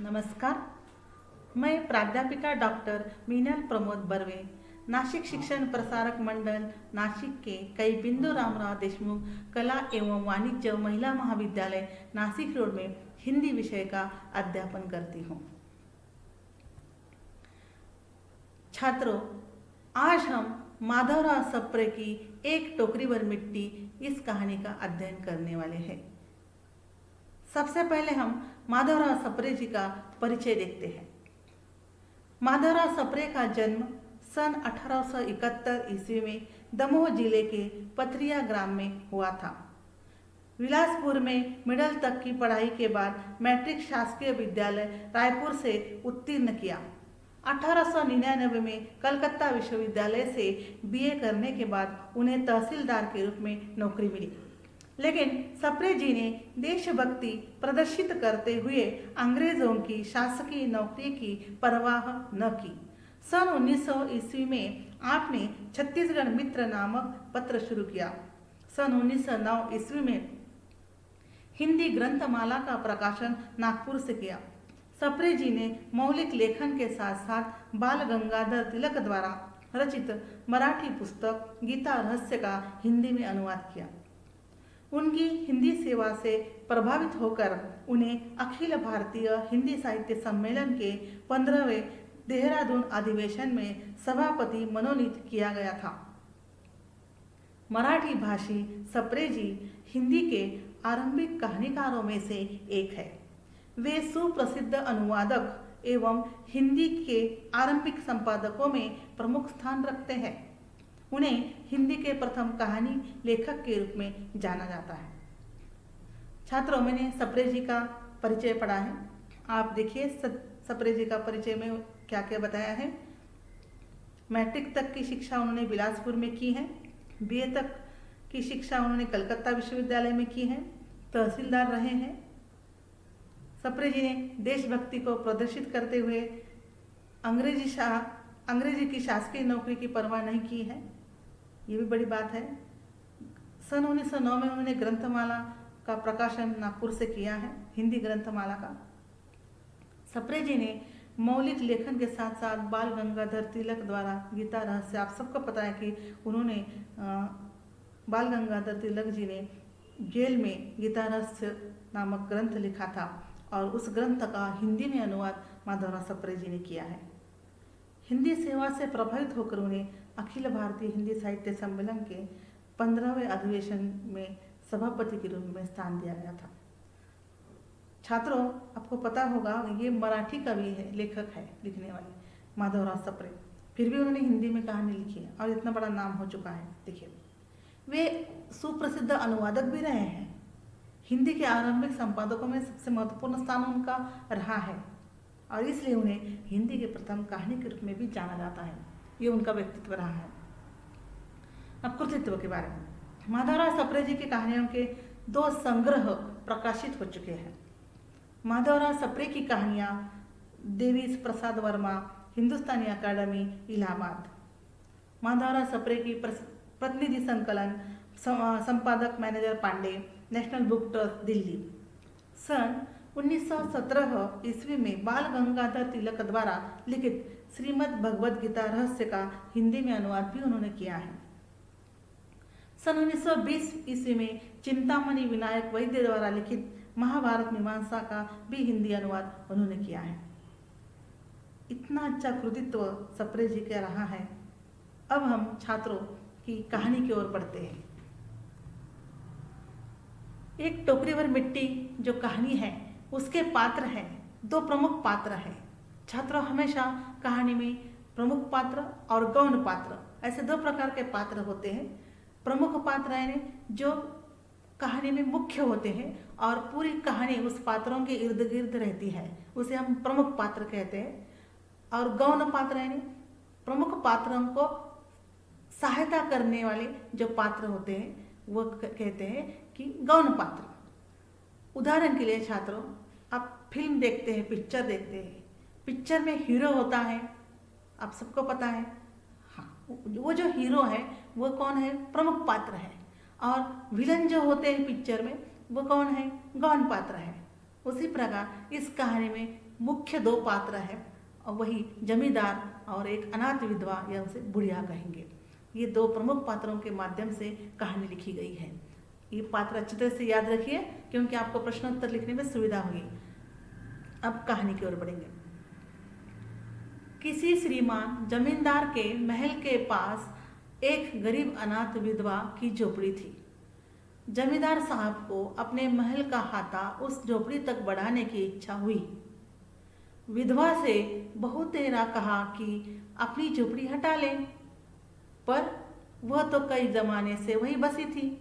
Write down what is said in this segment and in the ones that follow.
नमस्कार। मैं प्राध्यापिका डॉक्टर मीनल प्रमोद बर्वे, नासिक शिक्षण प्रसारक मंडल नासिक के कई बिंदु रामराव देशमुख कला एवं वाणिज्य महिला महाविद्यालय नासिक रोड में हिंदी विषय का अध्यापन करती हूँ। छात्रों, आज हम माधवराव सप्रे की एक टोकरी भर मिट्टी इस कहानी का अध्ययन करने वाले हैं। सबसे पहले हम माधवराव सप्रे जी का परिचय देखते हैं। माधवराव सप्रे का जन्म सन 1871 ईस्वी में दमोह जिले के पथरिया ग्राम में हुआ था। विलासपुर में मिडिल तक की पढ़ाई के बाद मैट्रिक शासकीय विद्यालय रायपुर से उत्तीर्ण किया। 1899 में कलकत्ता विश्वविद्यालय से बीए करने के बाद उन्हें तहसीलदार के रूप में नौकरी मिली, लेकिन सप्रे जी ने देशभक्ति प्रदर्शित करते हुए अंग्रेजों की शासकीय नौकरी की परवाह न की। सन 1900 ईस्वी में आपने छत्तीसगढ़ मित्र नामक पत्र शुरू किया। सन 1909 ईस्वी में हिंदी ग्रंथमाला का प्रकाशन नागपुर से किया। सप्रे जी ने मौलिक लेखन के साथ साथ बाल गंगाधर तिलक द्वारा रचित मराठी पुस्तक गीता रहस्य का हिंदी में अनुवाद किया। उनकी हिंदी सेवा से प्रभावित होकर उन्हें अखिल भारतीय हिंदी साहित्य सम्मेलन के 15वें देहरादून अधिवेशन में सभापति मनोनीत किया गया था। मराठी भाषी सप्रे जी हिंदी के आरंभिक कहानीकारों में से एक है। वे सुप्रसिद्ध अनुवादक एवं हिंदी के आरंभिक संपादकों में प्रमुख स्थान रखते हैं। उन्हें हिंदी के प्रथम कहानी लेखक के रूप में जाना जाता है। छात्रों, मैंने सप्रे जी का परिचय पढ़ा है। आप देखिए सप्रे जी का परिचय में क्या क्या बताया है। मैट्रिक तक की शिक्षा उन्होंने बिलासपुर में की है। बीए तक की शिक्षा उन्होंने कलकत्ता विश्वविद्यालय में की है। तहसीलदार रहे हैं। सप्रे जी ने देशभक्ति को प्रदर्शित करते हुए अंग्रेजी की शासकीय नौकरी की परवाह नहीं की है। ये भी बड़ी बात है। सन 1909 में उन्होंने ग्रंथमाला का प्रकाशन नागपुर से किया है, हिंदी ग्रंथमाला का। सप्रे जी ने मौलिक लेखन के साथ साथ बाल गंगाधर तिलक द्वारा गीता रहस्य, आप सबको पता है कि उन्होंने बाल गंगाधर तिलक जी ने जेल में गीता रहस्य नामक ग्रंथ लिखा था और उस ग्रंथ का हिंदी में अनुवाद माधवराव सप्रे जी ने किया है। हिंदी सेवा से प्रभावित होकर उन्हें अखिल भारतीय हिंदी साहित्य सम्मेलन के 15वें अधिवेशन में सभापति के रूप में स्थान दिया गया था। छात्रों, आपको पता होगा ये मराठी कवि है, लेखक है, लिखने वाले माधवराव सप्रे। फिर भी उन्होंने हिंदी में कहानी लिखी है और इतना बड़ा नाम हो चुका है। देखिए, वे सुप्रसिद्ध अनुवादक भी रहे हैं। हिंदी के आरंभिक संपादकों में सबसे महत्वपूर्ण स्थान उनका रहा है और इसलिए उन्हें हिंदी के प्रथम कहानी के रूप में भी जाना जाता है। ये उनका व्यक्तित्व रहा है। अब कृतित्व के बारे में, माधवराव सप्रे जी की कहानियों के 2 संग्रह प्रकाशित हो चुके हैं। माधवराव सप्रे की कहानियाँ देवी प्रसाद वर्मा, हिंदुस्तानी अकादमी, इलाहाबाद। माधवराव सप्रे की प्रतिनिधि संकलन संपादक manager Pandey, National Book Trust, Delhi. सन 1917 ईस्वी में बाल गंगाधर तिलक द्वारा लिखित श्रीमद् भगवद गीता रहस्य का हिंदी में अनुवाद भी उन्होंने किया है। सन 1920 ईस्वी में चिंतामणि विनायक वैद्य द्वारा लिखित महाभारत मीमांसा का भी हिंदी अनुवाद उन्होंने किया है। इतना अच्छा कृतित्व सप्रे जी का रहा है। अब हम छात्रों की कहानी की ओर बढ़ते हैं। एक टोकरी भर मिट्टी जो कहानी है उसके पात्र हैं, 2 प्रमुख पात्र हैं। छात्रों, हमेशा कहानी में प्रमुख पात्र और गौण पात्र, ऐसे 2 प्रकार के पात्र होते हैं। प्रमुख पात्र यानी जो कहानी में मुख्य होते हैं और पूरी कहानी उस पात्रों के इर्द गिर्द रहती है, उसे हम प्रमुख पात्र कहते हैं। और गौण पात्र यानी प्रमुख पात्रों को सहायता करने वाले जो पात्र होते हैं वो कहते हैं कि गौण पात्र। उदाहरण के लिए छात्रों, आप फिल्म देखते हैं, पिक्चर देखते हैं। पिक्चर में हीरो होता है, आप सबको पता है। हाँ, वो जो हीरो है वो कौन है? प्रमुख पात्र है। और विलन जो होते हैं पिक्चर में वो कौन है? गौण पात्र है। उसी प्रकार इस कहानी में मुख्य दो पात्र हैं, और वही जमींदार और एक अनाथ विधवा, या उसे बुढ़िया कहेंगे। ये दो प्रमुख पात्रों के माध्यम से कहानी लिखी गई है। ये पात्र अच्छी तरह से याद रखिए, क्योंकि आपको प्रश्नोत्तर लिखने में सुविधा होगी। अब कहानी की ओर बढ़ेंगे। किसी श्रीमान जमींदार के महल के पास एक गरीब अनाथ विधवा की झोपड़ी थी। जमींदार साहब को अपने महल का हाथा उस झोपड़ी तक बढ़ाने की इच्छा हुई। विधवा से बहुत देरा कहा कि अपनी झोपड़ी हटा ले, पर वह तो कई जमाने से वहीं बसी थी।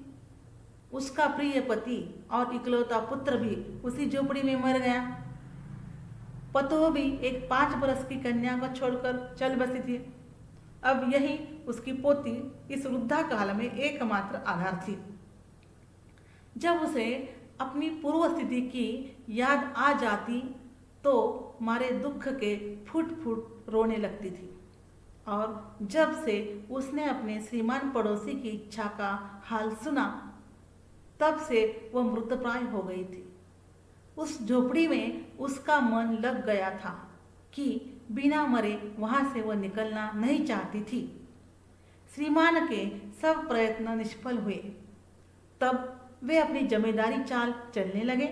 उसका प्रिय पति और इकलौता पुत्र भी उसी झोपड़ी में मर गया। पतोह भी एक 5 बरस की कन्या को छोड़कर चल बसी थी। अब यही उसकी पोती इस वृद्धा काल में एकमात्र आधार थी। जब उसे अपनी पूर्व स्थिति की याद आ जाती तो मारे दुख के फुट फुट रोने लगती थी। और जब से उसने अपने श्रीमान पड़ोसी की इच्छा का हाल सुना, तब से वह मृतप्राय हो गई थी। उस झोपड़ी में उसका मन लग गया था कि बिना मरे वहां से वह निकलना नहीं चाहती थी। श्रीमान के सब प्रयत्न निष्फल हुए। तब वे अपनी जमींदारी चाल चलने लगे।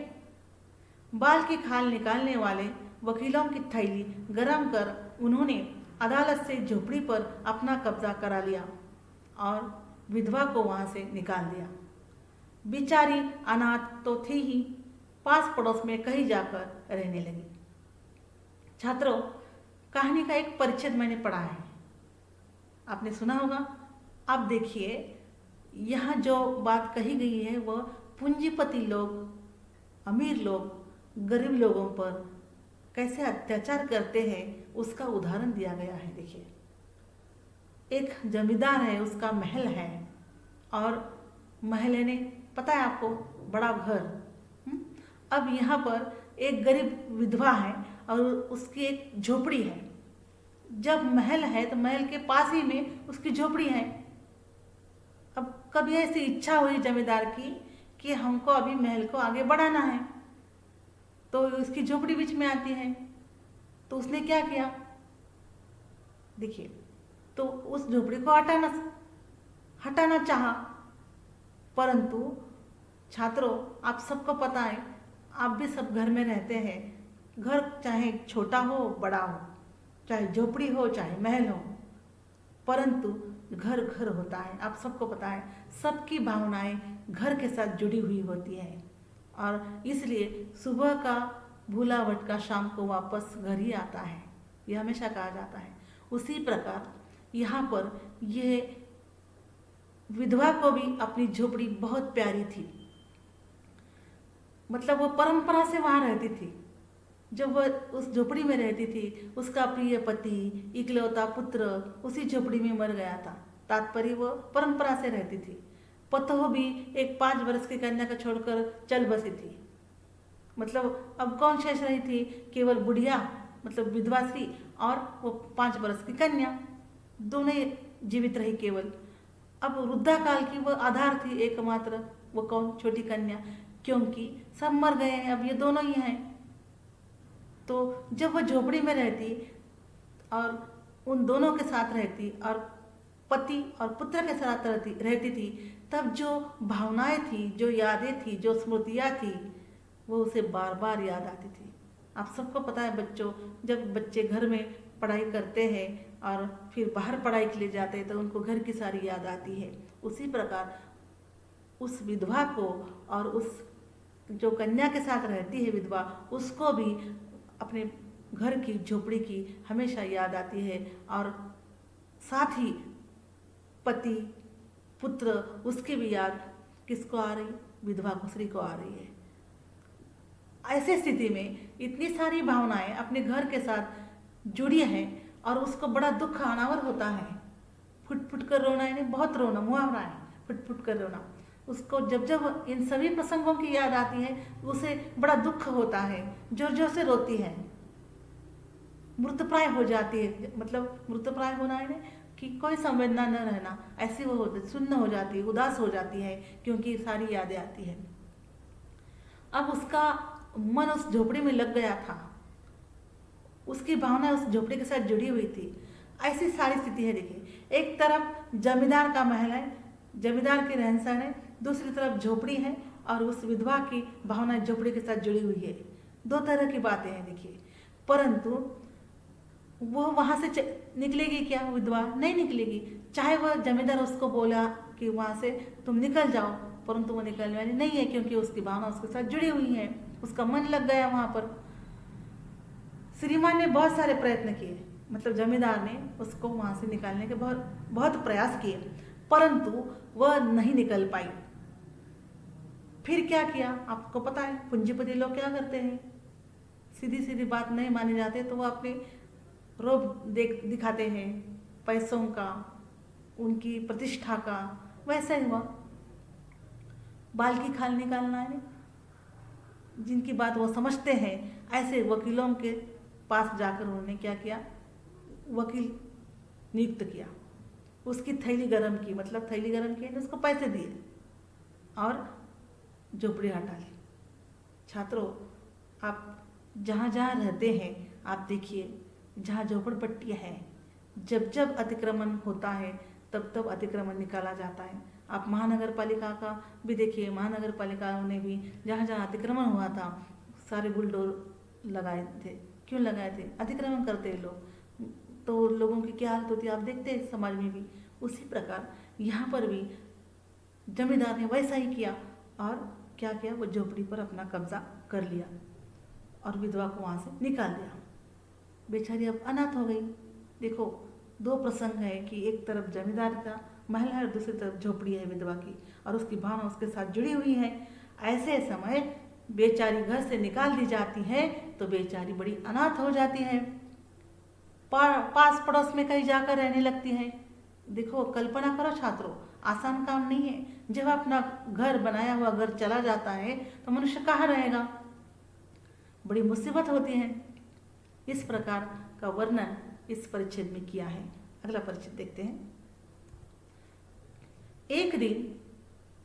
बाल की खाल निकालने वाले वकीलों की थैली गरम कर उन्होंने अदालत से झोपड़ी पर अपना कब्जा करा लिया और विधवा को वहां से निकाल दिया। बेचारी अनाथ तो थी ही, पास पड़ोस में कहीं जाकर रहने लगी। छात्रों, कहानी का एक परिच्छेद मैंने पढ़ा है, आपने सुना होगा। अब देखिए, यहाँ जो बात कही गई है वह पूंजीपति लोग, अमीर लोग गरीब लोगों पर कैसे अत्याचार करते हैं उसका उदाहरण दिया गया है। देखिए, एक जमींदार है, उसका महल है, और महल ने पता है आपको, बड़ा घर। अब यहाँ पर एक गरीब विधवा है और उसकी एक झोपड़ी है। जब महल है तो महल के पास ही में उसकी झोपड़ी है। अब कभी ऐसी इच्छा हुई जमींदार की कि हमको अभी महल को आगे बढ़ाना है, तो उसकी झोपड़ी बीच में आती है। तो उसने क्या किया, देखिए, तो उस झोपड़ी को हटाना चाहा, परंतु छात्रों, आप सबको पता है, आप भी सब घर में रहते हैं। घर चाहे छोटा हो बड़ा हो, चाहे झोपड़ी हो चाहे महल हो, परंतु घर घर होता है। आप सबको पता है, सबकी भावनाएं घर के साथ जुड़ी हुई होती हैं, और इसलिए सुबह का भूला भटका शाम को वापस घर ही आता है, यह हमेशा कहा जाता है। उसी प्रकार यहाँ पर यह विधवा को भी अपनी झोपड़ी बहुत प्यारी थी। मतलब वो परंपरा से वहाँ रहती थी। जब वह उस झोपड़ी में रहती थी, उसका प्रिय पति इकलौता पुत्र उसी झोपड़ी में मर गया था। तात्पर्य वो परंपरा से रहती थी। पतोह भी एक 5 वर्ष की कन्या को छोड़कर चल बसी थी। मतलब अब कौन शेष रही थी, केवल बुढ़िया मतलब विधवा स्त्री और वो 5 वर्ष की कन्या, दोनों जीवित रही केवल। अब वृद्धा काल की वह आधार थी एकमात्र, वो कौन, छोटी कन्या, क्योंकि सब मर गए हैं, अब ये दोनों ही हैं। तो जब वह झोपड़ी में रहती और उन दोनों के साथ रहती और पति और पुत्र के साथ रहती थी, तब जो भावनाएं थी, जो यादें थी, जो स्मृतियाँ थी, वो उसे बार बार याद आती थी। आप सबको पता है बच्चों, जब बच्चे घर में पढ़ाई करते हैं और फिर बाहर पढ़ाई के लिए जाते हैं तो उनको घर की सारी याद आती है। उसी प्रकार उस विधवा को और उस जो कन्या के साथ रहती है विधवा, उसको भी अपने घर की झोपड़ी की हमेशा याद आती है, और साथ ही पति पुत्र उसकी भी याद किसको आ रही, विधवा स्त्री को आ रही है। ऐसी स्थिति में इतनी सारी भावनाएं अपने घर के साथ जुड़ी हैं और उसको बड़ा दुख अनावर होता है। फुट फुट कर रोना, यानी बहुत रोना, मुहावरा है फुट फुट कर रोना। उसको जब जब इन सभी प्रसंगों की याद आती है उसे बड़ा दुख होता है, जोर जोर से रोती है, मृतप्राय हो जाती है। मतलब मृतप्राय होना है कि कोई संवेदना न रहना, ऐसी वो सुन्न हो जाती है, उदास हो जाती है, क्योंकि सारी यादें आती है। अब उसका मन उस झोपड़ी में लग गया था, उसकी भावना उस झोपड़ी के साथ जुड़ी हुई थी। ऐसी सारी स्थिति है। देखिए, एक तरफ जमींदार का महल है, जमींदार के रहन सहन है, दूसरी तरफ झोपड़ी है और उस विधवा की भावना झोपड़ी के साथ जुड़ी हुई है। दो तरह की बातें हैं। देखिए, परंतु वो वहाँ से निकलेगी क्या? विधवा नहीं निकलेगी। चाहे वह जमींदार उसको बोला कि वहाँ से तुम निकल जाओ, परंतु वो निकलने वाली नहीं है, क्योंकि उसकी भावना उसके साथ जुड़ी हुई है, उसका मन लग गया वहाँ पर। श्रीमान ने बहुत सारे प्रयत्न किए, मतलब जमींदार ने उसको वहाँ से निकालने के बहुत बहुत प्रयास किए, परंतु वह नहीं निकल पाई। फिर क्या किया? आपको पता है पूंजीपति लोग क्या करते हैं, सीधी सीधी बात नहीं मानी जाती तो वो अपने रोब दिखाते हैं, पैसों का, उनकी प्रतिष्ठा का। वैसा ही हुआ, बाल की खाल निकालना है। जिनकी बात वो समझते हैं, ऐसे वकीलों के पास जाकर उन्होंने क्या किया, वकील नियुक्त किया, उसकी थैली गरम की, मतलब थैली गरम की, उसको पैसे दिए और झोपड़ी हटा ली। छात्रों, आप जहाँ जहाँ रहते हैं आप देखिए, जहाँ झोपड़पट्टियाँ हैं, जब जब अतिक्रमण होता है तब तब अतिक्रमण निकाला जाता है। आप महानगर पालिका का भी देखिए, महानगर पालिका ने भी जहाँ जहाँ अतिक्रमण हुआ था सारे बुलडोर लगाए थे। क्यों लगाए थे? अतिक्रमण करते लोग तो लोगों की क्या हालत होती है आप देखते हैं समाज में भी। उसी प्रकार यहाँ पर भी जमींदार ने वैसा ही किया और क्या किया, वो झोपड़ी पर अपना कब्जा कर लिया और विधवा को वहाँ से निकाल दिया। बेचारी अब अनाथ हो गई। देखो, दो प्रसंग है कि एक तरफ जमींदार का महल है और दूसरी तरफ झोपड़ी है विधवा की, और उसकी भावना उसके साथ जुड़ी हुई है। ऐसे समय बेचारी घर से निकाल दी जाती है तो बेचारी बड़ी अनाथ हो जाती है, पास पड़ोस में कहीं जाकर रहने लगती है। देखो, कल्पना करो छात्रों, आसान काम नहीं है। जब अपना घर बनाया हुआ घर चला जाता है तो मनुष्य कहाँ रहेगा, बड़ी मुसीबत होती है। इस प्रकार का वर्णन इस परिच्छेद में किया है। अगला परिच्छेद देखते हैं। एक दिन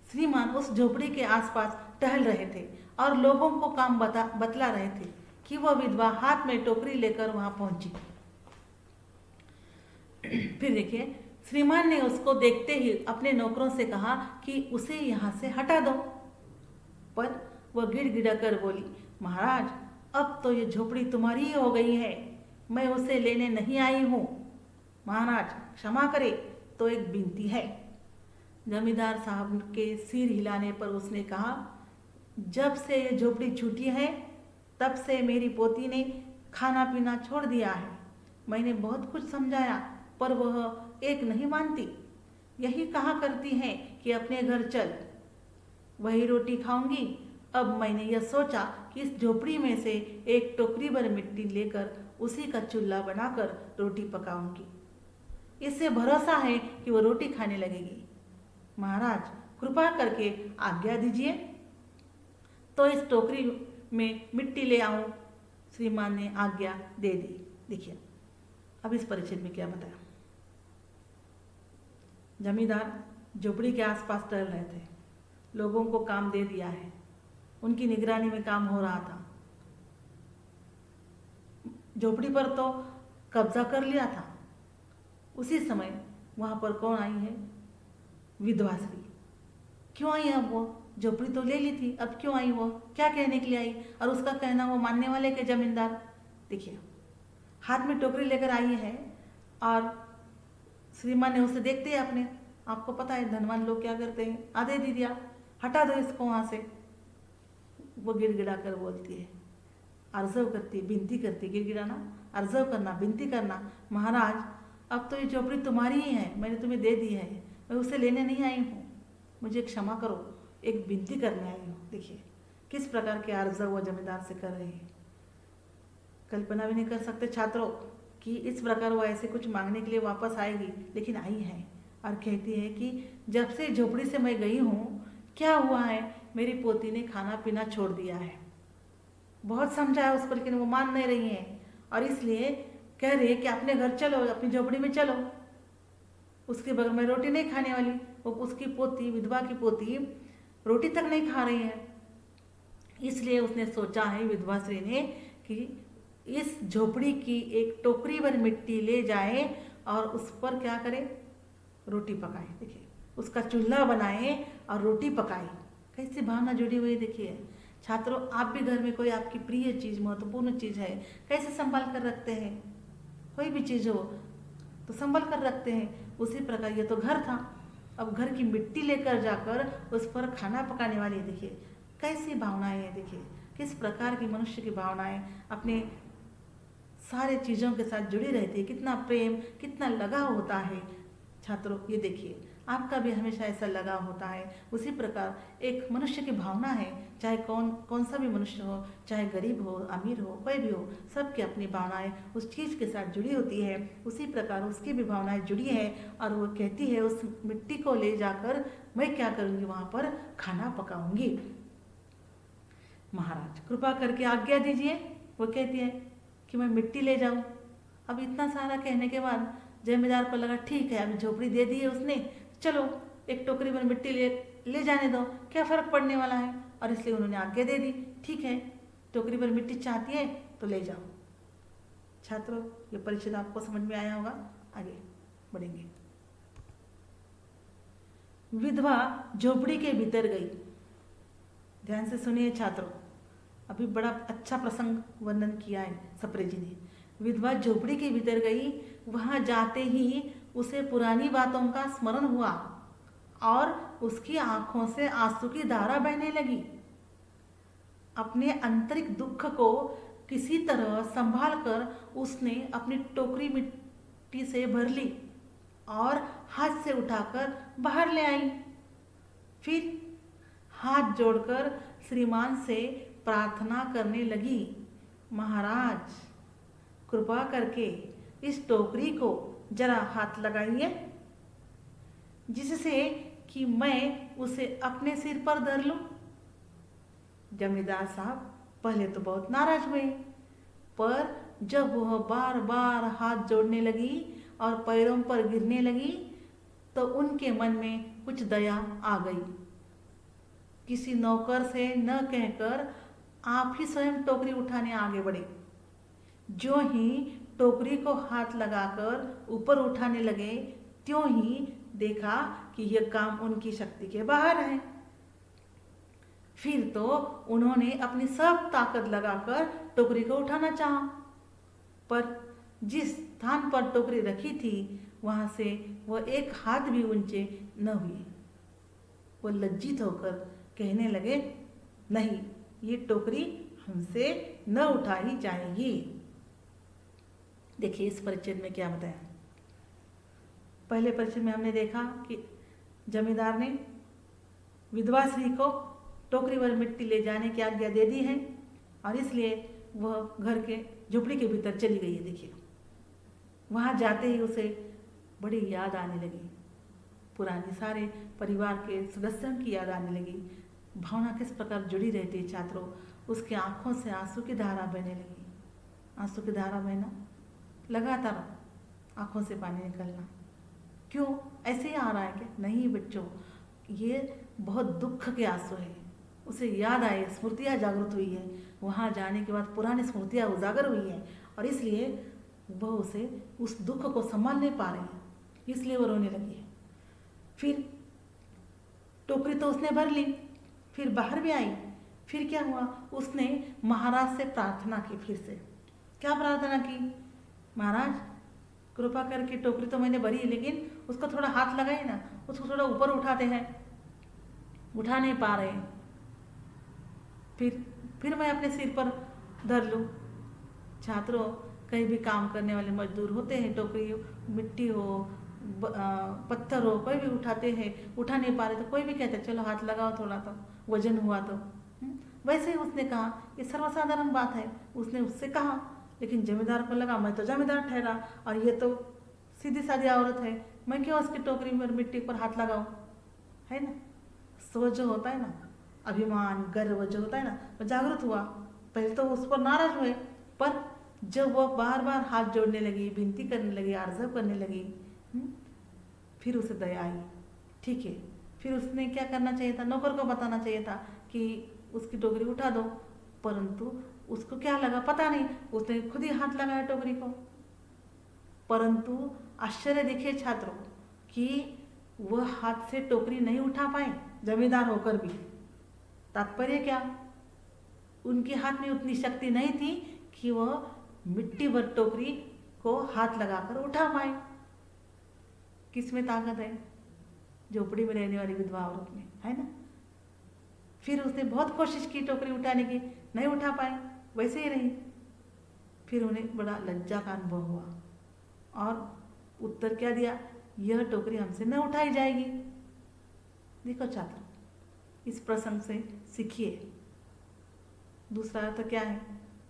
श्रीमान उस झोपड़ी के आसपास टहल रहे थे और लोगों को काम बतला रहे थे कि वह विधवा हाथ में टोकरी लेकर वहां पहुंची। फिर देखिए, श्रीमान ने उसको देखते ही अपने नौकरों से कहा कि उसे यहाँ से हटा दो, पर वह गिड़गिड़ा कर बोली, महाराज, अब तो ये झोपड़ी तुम्हारी ही हो गई है, मैं उसे लेने नहीं आई हूँ। महाराज क्षमा करे, तो एक विनती है। जमींदार साहब के सिर हिलाने पर उसने कहा, जब से ये झोपड़ी छूटी है तब से मेरी पोती ने खाना पीना छोड़ दिया है। मैंने बहुत कुछ समझाया पर वह एक नहीं मानती। यही कहा करती है कि अपने घर चल, वही रोटी खाऊंगी। अब मैंने यह सोचा कि इस झोपड़ी में से एक टोकरी भर मिट्टी लेकर उसी का चूल्हा बनाकर रोटी पकाऊंगी। इससे भरोसा है कि वो रोटी खाने लगेगी। महाराज कृपा करके आज्ञा दीजिए तो इस टोकरी में मिट्टी ले आऊं। श्रीमान ने आज्ञा दे दी। देखिए, अब इस परिच्छेद में क्या बताया। जमींदार झोपड़ी के आसपास टहल रहे थे, लोगों को काम दे दिया है, उनकी निगरानी में काम हो रहा था। झोपड़ी पर तो कब्जा कर लिया था। उसी समय वहां पर कौन आई है? विधवा स्त्री। क्यों आई अब वो? झोपड़ी तो ले ली थी, अब क्यों आई वो? क्या कहने के लिए आई? और उसका कहना वो मानने वाले के जमींदार। देखिए, हाथ में टोकरी लेकर आई है और श्रीमान ने उसे देखते ही अपने, आपको पता है धनवान लोग क्या करते हैं, आधे दे दिया, हटा दो इसको वहां से। वो गिड़गिड़ा कर बोलती है, अर्जव करती, विनती करती। गिड़गिड़ाना, अर्जव करना, विनती करना, महाराज अब तो ये झोपड़ी तुम्हारी ही है, मैंने तुम्हें दे दी है, मैं उसे लेने नहीं आई हूँ, मुझे क्षमा करो, एक विनती करने आई हूँ। देखिए किस प्रकार के अर्जव वो जमींदार से कर रही है। कल्पना भी नहीं कर सकते छात्रों कि इस प्रकार वो ऐसे कुछ मांगने के लिए वापस आएगी, लेकिन आई है और कहती है कि जब से झोपड़ी से मैं गई हूँ क्या हुआ है, मेरी पोती ने खाना पीना छोड़ दिया है। बहुत समझाया उसको लेकिन वो मान नहीं रही है और इसलिए कह रही है कि अपने घर चलो, अपनी झोपड़ी में चलो, उसके बगल में रोटी नहीं खाने वाली। वो उसकी पोती, विधवा की पोती रोटी तक नहीं खा रही है। इसलिए उसने सोचा है विधवा स्त्री ने कि इस झोपड़ी की एक टोकरी भर मिट्टी ले जाए और उस पर क्या करे, रोटी पकाए। देखिए, उसका चूल्हा बनाए और रोटी पकाए। कैसी भावना जुड़ी हुई है देखिए छात्रों। आप भी घर में कोई आपकी प्रिय चीज़, महत्वपूर्ण चीज़ है, कैसे संभाल कर रखते हैं? कोई भी चीज़ हो तो संभल कर रखते हैं। उसी प्रकार ये तो घर था, अब घर की मिट्टी लेकर जाकर उस पर खाना पकाने वाली देखिए कैसी भावनाएं हैं। देखिए किस प्रकार की मनुष्य की भावनाएं अपने सारे चीज़ों के साथ जुड़ी रहती है, कितना प्रेम, कितना लगाव होता है छात्रों। ये देखिए आपका भी हमेशा ऐसा लगाव होता है। उसी प्रकार एक मनुष्य की भावना है, चाहे कौन सा भी मनुष्य हो, चाहे गरीब हो, अमीर हो, कोई भी हो, सबकी अपनी भावनाएं उस चीज़ के साथ जुड़ी होती है। उसी प्रकार उसकी भी भावनाएं जुड़ी है और वो कहती है उस मिट्टी को ले जाकर मैं क्या करूँगी, वहाँ पर खाना पकाऊंगी। महाराज कृपा करके आज्ञा दीजिए। वो कहती है कि मैं मिट्टी ले जाऊं। अब इतना सारा कहने के बाद जमींदार को लगा ठीक है, अभी झोपड़ी दे दी है उसने, चलो एक टोकरी में मिट्टी ले जाने दो, क्या फ़र्क पड़ने वाला है। और इसलिए उन्होंने आज्ञा दे दी, ठीक है टोकरी पर मिट्टी चाहती है तो ले जाओ। छात्रों ये परिचित आपको समझ में आया होगा, आगे बढ़ेंगे। विधवा झोपड़ी के भीतर गई। ध्यान से सुनिए छात्रों, अभी बड़ा अच्छा प्रसंग वर्णन किया है सप्रे जी ने। विधवा झोपड़ी के भीतर गई, वहां जाते ही उसे पुरानी बातों का स्मरण हुआ और उसकी आंखों से आंसू की धारा बहने लगी। अपने आंतरिक दुख को किसी तरह संभाल कर उसने अपनी टोकरी मिट्टी से भर ली और हाथ से उठाकर बाहर ले आई। फिर हाथ जोड़कर श्रीमान से प्रार्थना करने लगी, महाराज कृपा करके इस टोकरी को जरा हाथ लगाइए, जिससे कि मैं उसे अपने सिर पर धर लूं। जमींदार साहब पहले तो बहुत नाराज हुए, पर जब वह बार बार हाथ जोड़ने लगी और पैरों पर गिरने लगी तो उनके मन में कुछ दया आ गई। किसी नौकर से न कहकर आप ही स्वयं टोकरी उठाने आगे बढ़े। जो ही टोकरी को हाथ लगाकर ऊपर उठाने लगे, त्यों ही देखा कि यह काम उनकी शक्ति के बाहर है। फिर तो उन्होंने अपनी सब ताकत लगाकर टोकरी को उठाना चाहा, पर जिस स्थान पर टोकरी रखी थी वहां से वह एक हाथ भी ऊंचे न हुए। वो लज्जित होकर कहने लगे, नहीं, ये टोकरी हमसे न उठाई जाएगी। देखिए इस परिच्छेद में क्या बताया। पहले परिच्छेद में हमने देखा कि जमींदार ने विधवा स्त्री को टोकरी भर मिट्टी ले जाने की आज्ञा दे दी है और इसलिए वह घर के झोपड़ी के भीतर चली गई है। देखिए वहां जाते ही उसे बड़ी याद आने लगी, पुरानी सारे परिवार के सदस्यों की याद आने लगी। भावना किस प्रकार जुड़ी रहती है छात्रों। उसकी आंखों से आंसू की धारा बहने लगी। आंसू की धारा बहना, लगातार आंखों से पानी निकलना, क्यों ऐसे ही आ रहा है क्या? नहीं बच्चों, ये बहुत दुख के आंसू है। उसे याद आए, स्मृतियाँ जागृत हुई है, वहाँ जाने के बाद पुरानी स्मृतियाँ उजागर हुई हैं और इसलिए वह उसे उस दुख को संभाल नहीं पा रही है, इसलिए वो रोने लगी है। फिर टोकरी तो उसने भर ली, फिर बाहर भी आई। फिर क्या हुआ, उसने महाराज से प्रार्थना की। फिर से क्या प्रार्थना की, महाराज कृपा करके टोकरी तो मैंने भरी है लेकिन उसको थोड़ा हाथ लगाए ना, उसको थोड़ा ऊपर उठाते हैं, उठा नहीं पा रहे। फिर मैं अपने सिर पर धर लूँ। छात्रों कहीं भी काम करने वाले मजदूर होते हैं, टोकरी मिट्टी हो पत्थर हो कोई भी उठाते हैं, उठा नहीं पा रहे तो कोई भी कहता है चलो हाथ लगाओ थोड़ा तो वजन हुआ तो। वैसे ही उसने कहा, ये सर्वसाधारण बात है, उसने उससे कहा। लेकिन जमींदार को लगा मैं तो जमींदार ठहरा और ये तो सीधी सादी औरत है, मैं क्यों उसकी टोकरी में मिट्टी पर हाथ लगाऊं, है ना। सो जो होता है ना, अभिमान गर्व जो होता है ना, वो जागृत हुआ। पहले तो उस पर नाराज हुए, पर जब वह बार बार हाथ जोड़ने लगी, विनती करने लगी, आर्जव करने लगी, फिर उसे दया आई। ठीक है, फिर उसने क्या करना चाहिए था, नौकर को बताना चाहिए था कि उसकी टोकरी उठा दो, परंतु उसको क्या लगा पता नहीं, उसने खुद ही हाथ लगाया टोकरी को। परंतु आश्चर्य देखिए छात्रों कि वह हाथ से टोकरी नहीं उठा पाए, जमींदार होकर भी। तात्पर्य क्या, उनके हाथ में उतनी शक्ति नहीं थी कि वह मिट्टी भर टोकरी को हाथ लगाकर उठा पाए। किसमें ताकत है? झोपड़ी में रहने वाली विधवा औरत में, है ना। फिर उसने बहुत कोशिश की टोकरी उठाने की, नहीं उठा पाए, वैसे ही रही। फिर उन्हें बड़ा लज्जा का अनुभव हुआ और उत्तर क्या दिया, यह टोकरी हमसे न उठाई जाएगी। देखो छात्र, इस प्रसंग से सीखिए। दूसरा अर्थ क्या है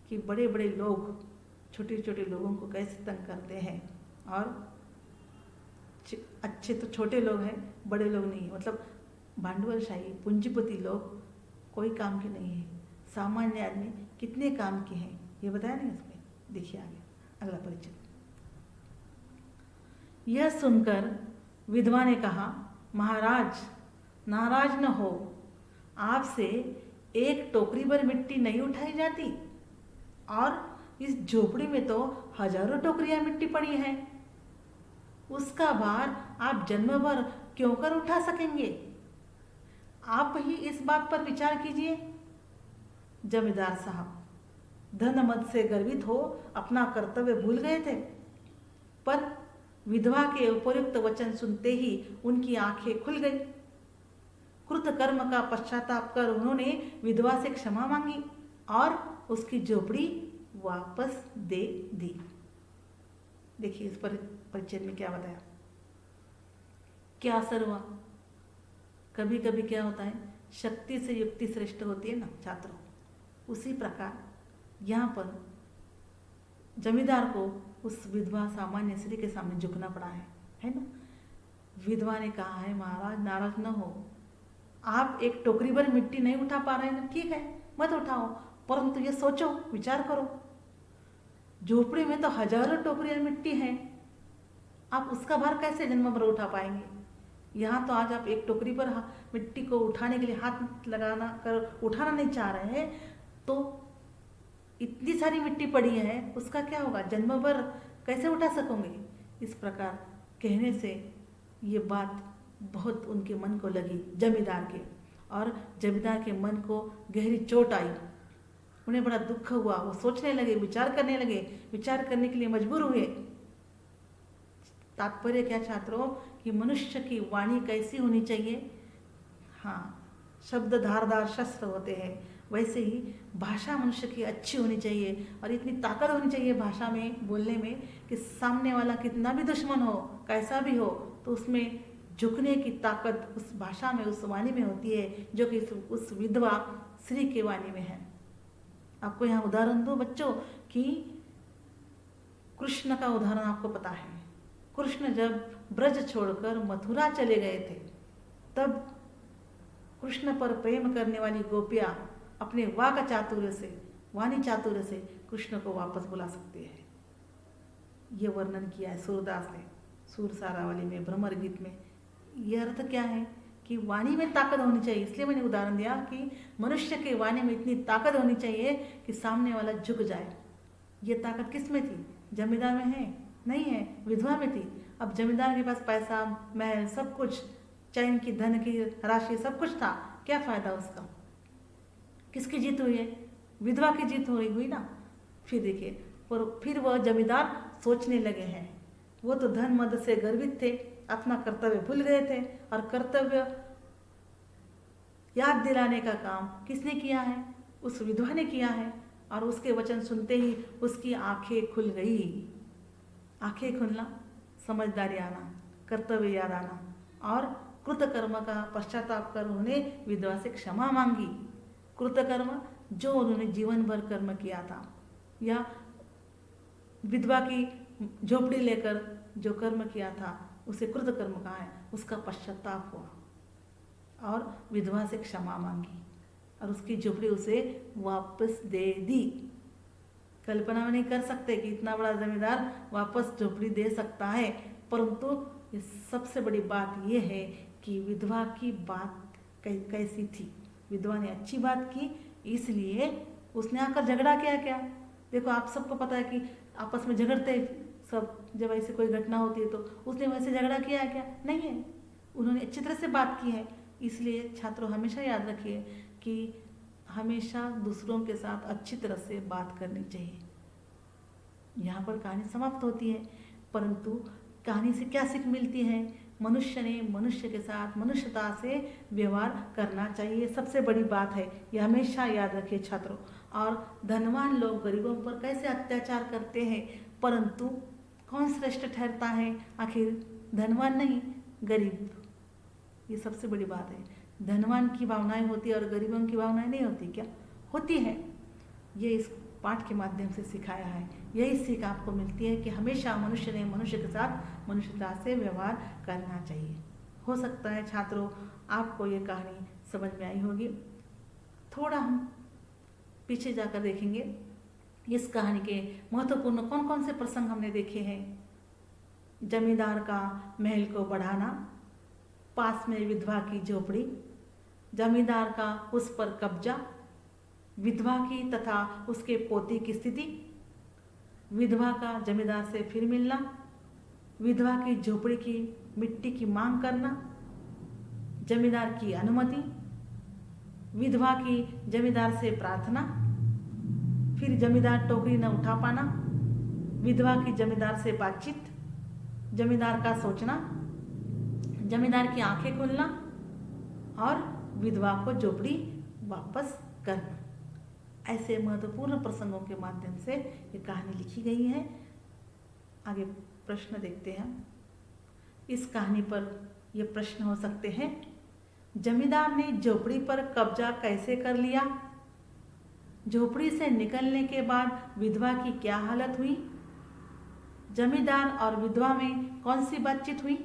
कि बड़े बड़े लोग छोटे छोटे लोगों को कैसे तंग करते हैं, और अच्छे तो छोटे लोग हैं, बड़े लोग नहीं। मतलब भांडवलशाही पूंजीपति लोग कोई काम के नहीं है, सामान्य आदमी कितने काम के हैं, ये बताया नहीं इसमें। देखिए आगे अगला परिचय। यह सुनकर विधवा ने कहा, महाराज नाराज न हो, आपसे एक टोकरी भर मिट्टी नहीं उठाई जाती, और इस झोपड़ी में तो हजारों टोकरियां मिट्टी पड़ी हैं, उसका भार आप जन्म भर क्यों कर उठा सकेंगे? आप ही इस बात पर विचार कीजिए। जमींदार साहब धन मद से गर्वित हो अपना कर्तव्य भूल गए थे, पर विधवा के उपयुक्त वचन सुनते ही उनकी आंखें खुल गई। कृत कर्म का पश्चाताप कर उन्होंने विधवा से क्षमा मांगी और उसकी झोपड़ी वापस दे दी। देखिए इस परिचय में क्या बताया, क्या असर हुआ। कभी कभी क्या होता है, शक्ति से युक्ति श्रेष्ठ होती है ना छात्रों, उसी प्रकार यहाँ पर जमींदार को उस विधवा सामान्य स्त्री के सामने झुकना पड़ा है ना। विधवा ने कहा है, महाराज नाराज न हो, आप एक टोकरी भर मिट्टी नहीं उठा पा रहे हैं, ठीक है मत उठाओ, परंतु ये सोचो, विचार करो, झोपड़ी में तो हजारों टोकरियां मिट्टी हैं, आप उसका भार कैसे जन्म भर उठा पाएंगे? यहाँ तो आज आप एक टोकरी पर मिट्टी को उठाने के लिए हाथ लगाना कर उठाना नहीं चाह रहे हैं, तो इतनी सारी मिट्टी पड़ी है, उसका क्या होगा, जन्म भर कैसे उठा सकोगे? इस प्रकार कहने से ये बात बहुत उनके मन को लगी जमींदार के, और जमींदार के मन को गहरी चोट आई, उन्हें बड़ा दुख हुआ। वो सोचने लगे, विचार करने लगे, विचार करने के लिए मजबूर हुए। तात्पर्य क्या छात्रों, कि मनुष्य की वाणी कैसी होनी चाहिए। हाँ, शब्द धारदार शस्त्र होते हैं, वैसे ही भाषा मनुष्य की अच्छी होनी चाहिए, और इतनी ताकत होनी चाहिए भाषा में, बोलने में, कि सामने वाला कितना भी दुश्मन हो, कैसा भी हो, तो उसमें झुकने की ताकत उस भाषा में, उस वाणी में होती है, जो कि उस विधवा स्त्री की वाणी में है। आपको यहाँ उदाहरण दो बच्चों, कि कृष्ण का उदाहरण आपको पता है। कृष्ण जब ब्रज छोड़कर मथुरा चले गए थे, तब कृष्ण पर प्रेम करने वाली गोपियाँ अपने वाक चातुर्य से, वाणी चातुर्य से कृष्ण को वापस बुला सकती है। ये वर्णन किया है सूरदास ने सूरसारावली में, भ्रमर गीत में। यह अर्थ क्या है कि वाणी में ताकत होनी चाहिए। इसलिए मैंने उदाहरण दिया कि मनुष्य के वाणी में इतनी ताकत होनी चाहिए कि सामने वाला झुक जाए। ये ताकत किस में थी? जमींदार में है? नहीं है, विधवा में थी। अब जमींदार के पास पैसा, महल, सब कुछ, चैन की धन की राशि, सब कुछ था, क्या फायदा उसका? किसकी जीत हुई है? विधवा की जीत हुई ना। फिर देखिए, और फिर वह जमींदार सोचने लगे हैं, वो तो धन मद से गर्वित थे, अपना कर्तव्य भूल गए थे, और कर्तव्य याद दिलाने का काम किसने किया है? उस विधवा ने किया है। और उसके वचन सुनते ही उसकी आंखें खुल गई। आंखें खुलना, समझदारी आना, कर्तव्य याद आना, और कृतकर्म का पश्चाताप कर उन्होंने विधवा से क्षमा मांगी। कृतकर्म जो उन्होंने जीवन भर कर्म किया था, या विधवा की झोपड़ी लेकर जो कर्म किया था, उसे कृतकर्म कहा है, उसका पश्चाताप हुआ और विधवा से क्षमा मांगी, और उसकी झोपड़ी उसे वापस दे दी। कल्पना में नहीं कर सकते कि इतना बड़ा जमींदार वापस झोपड़ी दे सकता है, परंतु ये सबसे बड़ी बात यह है कि विधवा की बात कैसी थी। विधवा ने अच्छी बात की, इसलिए उसने आकर झगड़ा किया क्या? देखो आप सबको पता है कि आपस में झगड़ते सब, जब ऐसी कोई घटना होती है तो उसने वैसे झगड़ा किया है क्या? नहीं है, उन्होंने अच्छी तरह से बात की है। इसलिए छात्रों हमेशा याद रखिए कि हमेशा दूसरों के साथ अच्छी तरह से बात करनी चाहिए। यहाँ पर कहानी समाप्त होती है, परंतु कहानी से क्या सीख मिलती है? मनुष्य ने मनुष्य के साथ मनुष्यता से व्यवहार करना चाहिए, सबसे बड़ी बात है, यह हमेशा याद रखिए छात्रों। और धनवान लोग गरीबों पर कैसे अत्याचार करते हैं, परंतु कौन श्रेष्ठ ठहरता है? आखिर धनवान नहीं, गरीब। ये सबसे बड़ी बात है। धनवान की भावनाएं होती है और गरीबों की भावनाएं नहीं होती क्या? होती है। ये इस पाठ के माध्यम से सिखाया है। यही सीख आपको मिलती है कि हमेशा मनुष्य ने मनुष्य के साथ मनुष्यता से व्यवहार करना चाहिए। हो सकता है छात्रों आपको ये कहानी समझ में आई होगी। थोड़ा हम पीछे जाकर देखेंगे इस कहानी के महत्वपूर्ण कौन कौन से प्रसंग हमने देखे हैं। जमींदार का महल को बढ़ाना, पास में विधवा की झोपड़ी, जमींदार का उस पर कब्जा, विधवा की तथा उसके पोते की स्थिति, विधवा का जमींदार से फिर मिलना, विधवा की झोपड़ी की मिट्टी की मांग करना, जमींदार की अनुमति, विधवा की जमींदार से प्रार्थना, फिर जमींदार टोकरी न उठा पाना, विधवा की जमींदार से बातचीत, जमींदार का सोचना, जमींदार की आंखें खुलना और विधवा को झोपड़ी वापस करना। ऐसे महत्वपूर्ण प्रसंगों के माध्यम से ये कहानी लिखी गई है। आगे प्रश्न देखते हैं। इस कहानी पर ये प्रश्न हो सकते हैं, जमींदार ने झोपड़ी पर कब्जा कैसे कर लिया? झोपड़ी से निकलने के बाद विधवा की क्या हालत हुई? जमींदार और विधवा में कौन सी बातचीत हुई?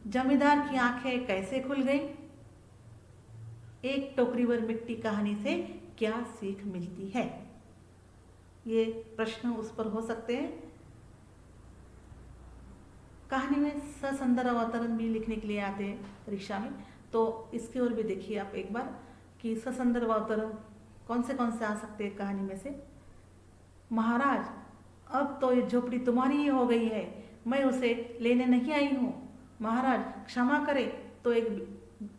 जमींदार की आंखें कैसे खुल गई? एक टोकरी भर मिट्टी कहानी से क्या सीख मिलती है? ये प्रश्न उस पर हो सकते हैं। कहानी में ससंदर्भ अवतरण भी लिखने के लिए आते हैं परीक्षा में, तो इसकी ओर भी देखिए आप एक बार कि ससंदर्भ अवतरण कौन से आ सकते हैं कहानी में से। महाराज, अब तो ये झोपड़ी तुम्हारी ही हो गई है, मैं उसे लेने नहीं आई हूँ। महाराज क्षमा करें, तो एक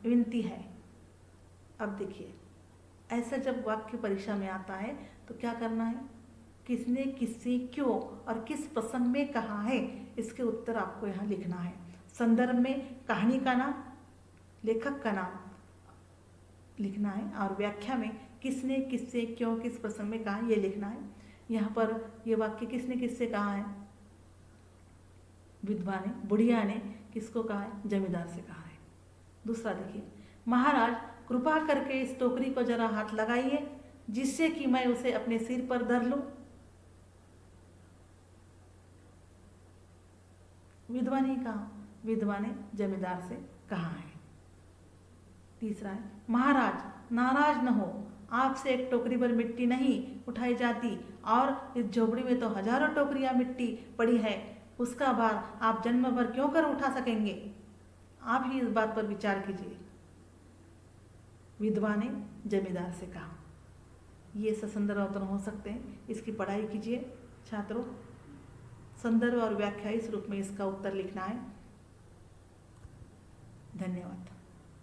विनती है। अब देखिए, ऐसा जब वाक्य परीक्षा में आता है तो क्या करना है? किसने किससे क्यों और किस प्रसंग में कहा है, इसके उत्तर आपको यहाँ लिखना है। संदर्भ में कहानी का नाम, लेखक का नाम लिखना है और व्याख्या में किसने किससे क्यों किस प्रसंग में कहा ये लिखना है। यहाँ पर ये वाक्य किसने किससे कहा है? विधवा ने, बुढ़िया ने किसको कहा है? जमींदार से कहा है। दूसरा देखिए, महाराज कृपा करके इस टोकरी को जरा हाथ लगाइए जिससे कि मैं उसे अपने सिर पर धर लूं। विधवा ने कहा, विधवा ने जमींदार से कहा है। तीसरा है, महाराज नाराज न हो, आपसे एक टोकरी भर मिट्टी नहीं उठाई जाती और इस झोपड़ी में तो हजारों टोकरियां मिट्टी पड़ी है, उसका भार आप जन्म भर क्यों कर उठा सकेंगे? आप ही इस बात पर विचार कीजिए। विधवा ने जमींदार से कहा। ये ससंदर्भ अवतरण हो सकते हैं, इसकी पढ़ाई कीजिए छात्रों। संदर्भ और व्याख्या इस रूप में इसका उत्तर लिखना है। धन्यवाद।